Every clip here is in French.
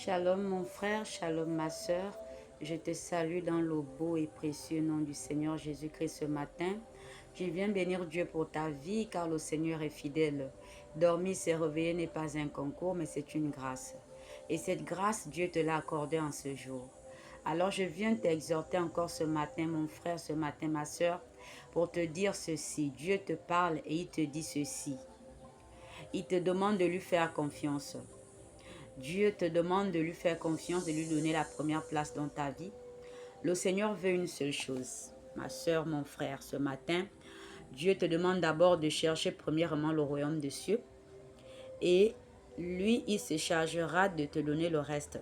Shalom mon frère, shalom ma soeur. Je te salue dans le beau et précieux nom du Seigneur Jésus-Christ ce matin. Je viens bénir Dieu pour ta vie car le Seigneur est fidèle. Dormir, se réveiller n'est pas un concours mais c'est une grâce. Et cette grâce, Dieu te l'a accordée en ce jour. Alors je viens t'exhorter encore ce matin mon frère, ce matin ma soeur, pour te dire ceci. Dieu te parle et il te dit ceci. Il te demande de lui faire confiance. Dieu te demande de lui faire confiance, de lui donner la première place dans ta vie. Le Seigneur veut une seule chose. Ma soeur, mon frère, ce matin, Dieu te demande d'abord de chercher premièrement le royaume des cieux. Et lui, il se chargera de te donner le reste.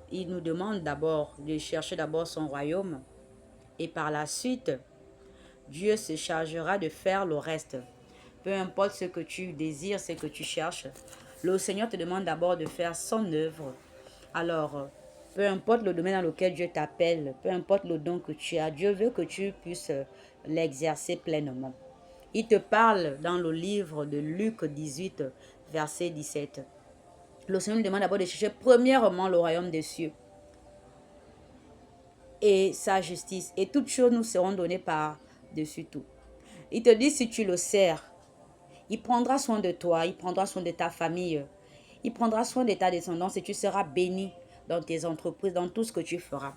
Il nous demande d'abord de chercher d'abord son royaume. Et par la suite, Dieu se chargera de faire le reste. Peu importe ce que tu désires, ce que tu cherches, le Seigneur te demande d'abord de faire son œuvre. Alors, peu importe le domaine dans lequel Dieu t'appelle, peu importe le don que tu as, Dieu veut que tu puisses l'exercer pleinement. Il te parle dans le livre de Luc 18, verset 17. Le Seigneur nous demande d'abord de chercher premièrement le royaume des cieux et sa justice. Et toutes choses nous seront données par-dessus tout. Il te dit si tu le sers, il prendra soin de toi, il prendra soin de ta famille, il prendra soin de ta descendance et tu seras béni dans tes entreprises, dans tout ce que tu feras.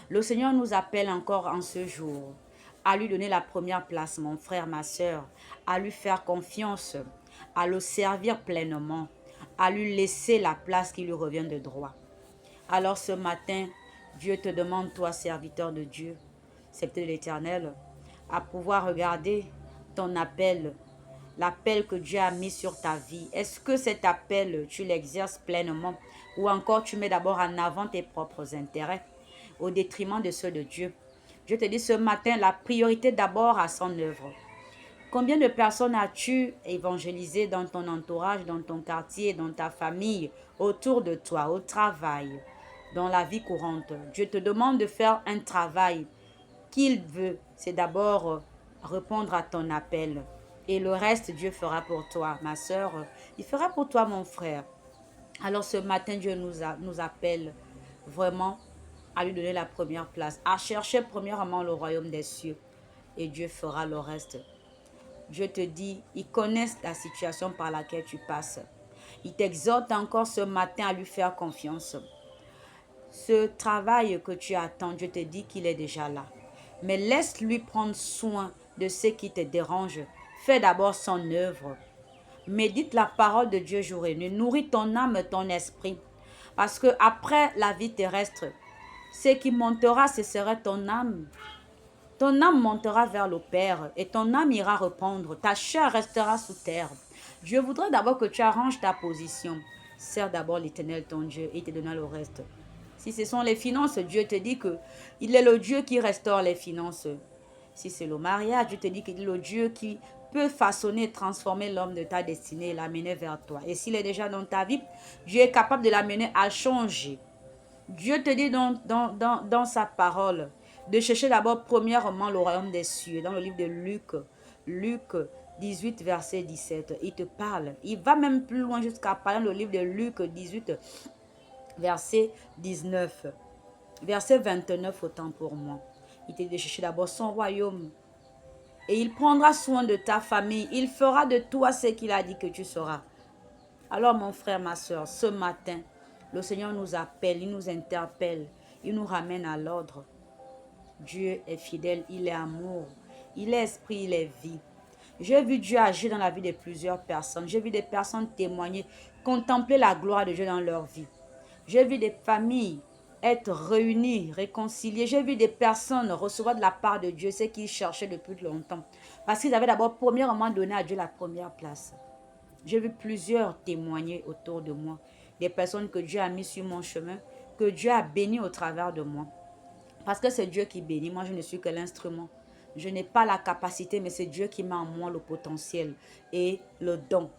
Le Seigneur nous appelle encore en ce jour à lui donner la première place, mon frère, ma soeur, à lui faire confiance, à le servir pleinement, à lui laisser la place qui lui revient de droit. Alors ce matin, Dieu te demande, toi, serviteur de Dieu, serviteur de l'Éternel, à pouvoir regarder ton appel, l'appel que Dieu a mis sur ta vie. Est-ce que cet appel, tu l'exerces pleinement ou encore tu mets d'abord en avant tes propres intérêts au détriment de ceux de Dieu? Je te dis ce matin, la priorité d'abord à son œuvre. Combien de personnes as-tu évangélisé dans ton entourage, dans ton quartier, dans ta famille, autour de toi, au travail, dans la vie courante? Dieu te demande de faire un travail qu'il veut. C'est d'abord répondre à ton appel. Et le reste, Dieu fera pour toi, ma soeur. Il fera pour toi, mon frère. Alors ce matin, Dieu nous appelle vraiment à lui donner la première place, à chercher premièrement le royaume des cieux. Et Dieu fera le reste. Dieu te dit, il connaît la situation par laquelle tu passes. Il t'exhorte encore ce matin à lui faire confiance. Ce travail que tu attends, Dieu te dit qu'il est déjà là. Mais laisse-lui prendre soin de ce qui te dérange. Fais d'abord son œuvre. Médite la parole de Dieu jour et nuit. Nourris ton âme, ton esprit. Parce que après la vie terrestre, ce qui montera, ce sera ton âme. Ton âme montera vers le Père et ton âme ira répondre. Ta chair restera sous terre. Dieu voudrait d'abord que tu arranges ta position. Sers d'abord l'Éternel ton Dieu et il te donnera le reste. Si ce sont les finances, Dieu te dit qu'il est le Dieu qui restaure les finances. Si c'est le mariage, Dieu te dit qu'il est le Dieu qui peut façonner, transformer l'homme de ta destinée et l'amener vers toi. Et s'il est déjà dans ta vie, Dieu est capable de l'amener à changer. Dieu te dit dans sa parole de chercher d'abord premièrement le royaume des cieux. Dans le livre de Luc 18, verset 17, il te parle. Il va même plus loin jusqu'à parler dans le livre de Luc 18, verset 19. Verset 29, autant pour moi. Il te dit de chercher d'abord son royaume. Et il prendra soin de ta famille. Il fera de toi ce qu'il a dit que tu seras. Alors mon frère, ma soeur, ce matin, le Seigneur nous appelle, il nous interpelle, il nous ramène à l'ordre. Dieu est fidèle, il est amour, il est esprit, il est vie. J'ai vu Dieu agir dans la vie de plusieurs personnes. J'ai vu des personnes témoigner, contempler la gloire de Dieu dans leur vie. J'ai vu des familles être réunies, réconciliées. J'ai vu des personnes recevoir de la part de Dieu ce qu'ils cherchaient depuis longtemps. Parce qu'ils avaient d'abord premièrement donné à Dieu la première place. J'ai vu plusieurs témoigner autour de moi. Des personnes que Dieu a mis sur mon chemin, que Dieu a béni au travers de moi. Parce que c'est Dieu qui bénit. Moi, je ne suis que l'instrument. Je n'ai pas la capacité, mais c'est Dieu qui met en moi le potentiel et le don.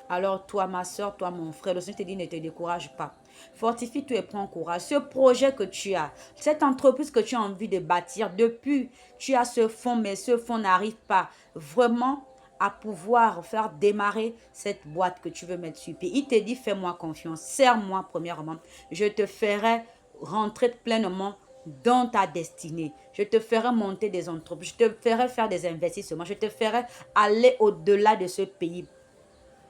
Alors toi, ma soeur, toi, mon frère, le Seigneur te dit, ne te décourage pas. Fortifie-toi et prends courage. Ce projet que tu as, cette entreprise que tu as envie de bâtir, depuis tu as ce fonds, mais ce fonds n'arrive pas vraiment à pouvoir faire démarrer cette boîte que tu veux mettre sur pied. Il te dit, fais-moi confiance, serre-moi premièrement. Je te ferai rentrer pleinement dans ta destinée. Je te ferai monter des entreprises. Je te ferai faire des investissements. Je te ferai aller au-delà de ce pays.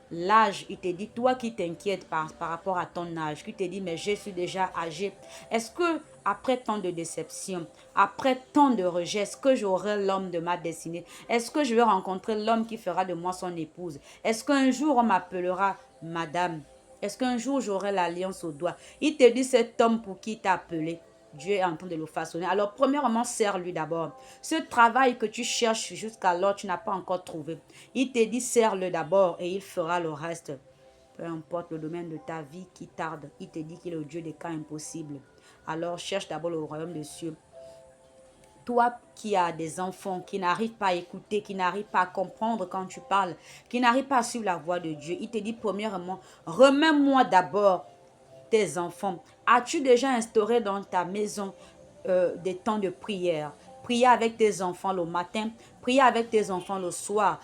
L'âge, il te dit, toi qui t'inquiètes par rapport à ton âge, qui te dit, mais je suis déjà âgé. Est-ce que après tant de déceptions, après tant de rejet, est-ce que j'aurai l'homme de ma destinée? Est-ce que je vais rencontrer l'homme qui fera de moi son épouse? Est-ce qu'un jour on m'appellera madame? Est-ce qu'un jour j'aurai l'alliance au doigt? Il te dit, cet homme pour qui t'a appelé, Dieu est en train de le façonner. Alors, premièrement, serre-lui d'abord. Ce travail que tu cherches jusqu'alors, tu n'as pas encore trouvé. Il te dit, serre-le d'abord et il fera le reste. Peu importe le domaine de ta vie qui tarde, il te dit qu'il est le Dieu des cas impossibles. Alors, cherche d'abord le royaume des cieux. Toi qui as des enfants qui n'arrivent pas à écouter, qui n'arrivent pas à comprendre quand tu parles, qui n'arrivent pas à suivre la voix de Dieu, il te dit premièrement, remets-moi d'abord tes enfants. As-tu déjà instauré dans ta maison des temps de prière? Prier avec tes enfants le matin, prier avec tes enfants le soir,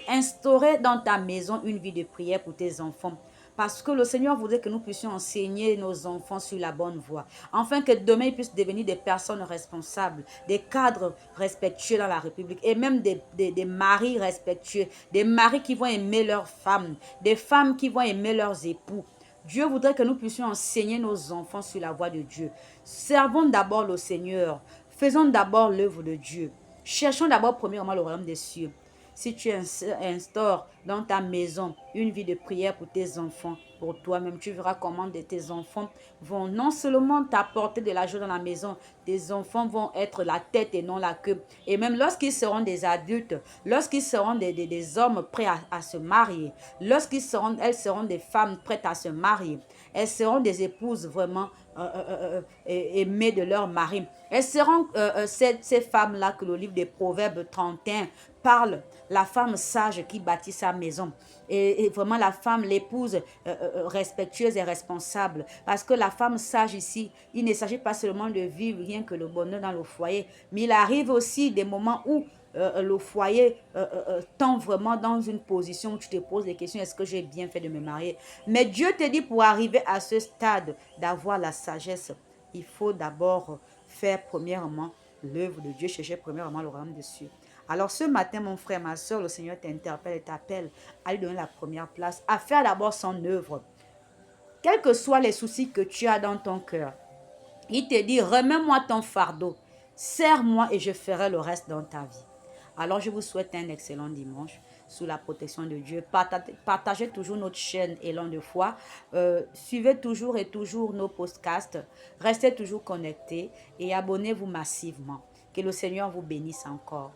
instaurer dans ta maison une vie de prière pour tes enfants. Parce que le Seigneur voudrait que nous puissions enseigner nos enfants sur la bonne voie. Afin que demain, ils puissent devenir des personnes responsables, des cadres respectueux dans la République et même des maris respectueux, des maris qui vont aimer leurs femmes, des femmes qui vont aimer leurs époux. Dieu voudrait que nous puissions enseigner nos enfants sur la voie de Dieu. Servons d'abord le Seigneur. Faisons d'abord l'œuvre de Dieu. Cherchons d'abord premièrement le royaume des cieux. Si tu instaures dans ta maison une vie de prière pour tes enfants, pour toi-même, tu verras comment tes enfants vont non seulement t'apporter de la joie dans la maison, tes enfants vont être la tête et non la queue. Et même lorsqu'ils seront des adultes, lorsqu'ils seront des hommes prêts à se marier, elles seront des femmes prêtes à se marier, elles seront des épouses vraiment aimées de leur mari. Elles seront ces femmes-là que le livre des Proverbes 31 parle, la femme sage qui bâtit sa maison. Et vraiment la femme, l'épouse respectueuse et responsable. Parce que la femme sage ici, il ne s'agit pas seulement de vivre rien que le bonheur dans le foyer, mais il arrive aussi des moments où le foyer tend vraiment dans une position où tu te poses des questions, est-ce que j'ai bien fait de me marier? Mais Dieu te dit pour arriver à ce stade d'avoir la sagesse, il faut d'abord faire premièrement l'œuvre de Dieu, chercher premièrement le royaume des cieux. Alors ce matin, mon frère, ma soeur, le Seigneur t'interpelle et t'appelle à lui donner la première place, à faire d'abord son œuvre. Quels que soient les soucis que tu as dans ton cœur, il te dit, remets-moi ton fardeau, serre-moi et je ferai le reste dans ta vie. Alors je vous souhaite un excellent dimanche sous la protection de Dieu. Partagez toujours notre chaîne Élan de foi. Suivez toujours et toujours nos podcasts. Restez toujours connectés et abonnez-vous massivement. Que le Seigneur vous bénisse encore.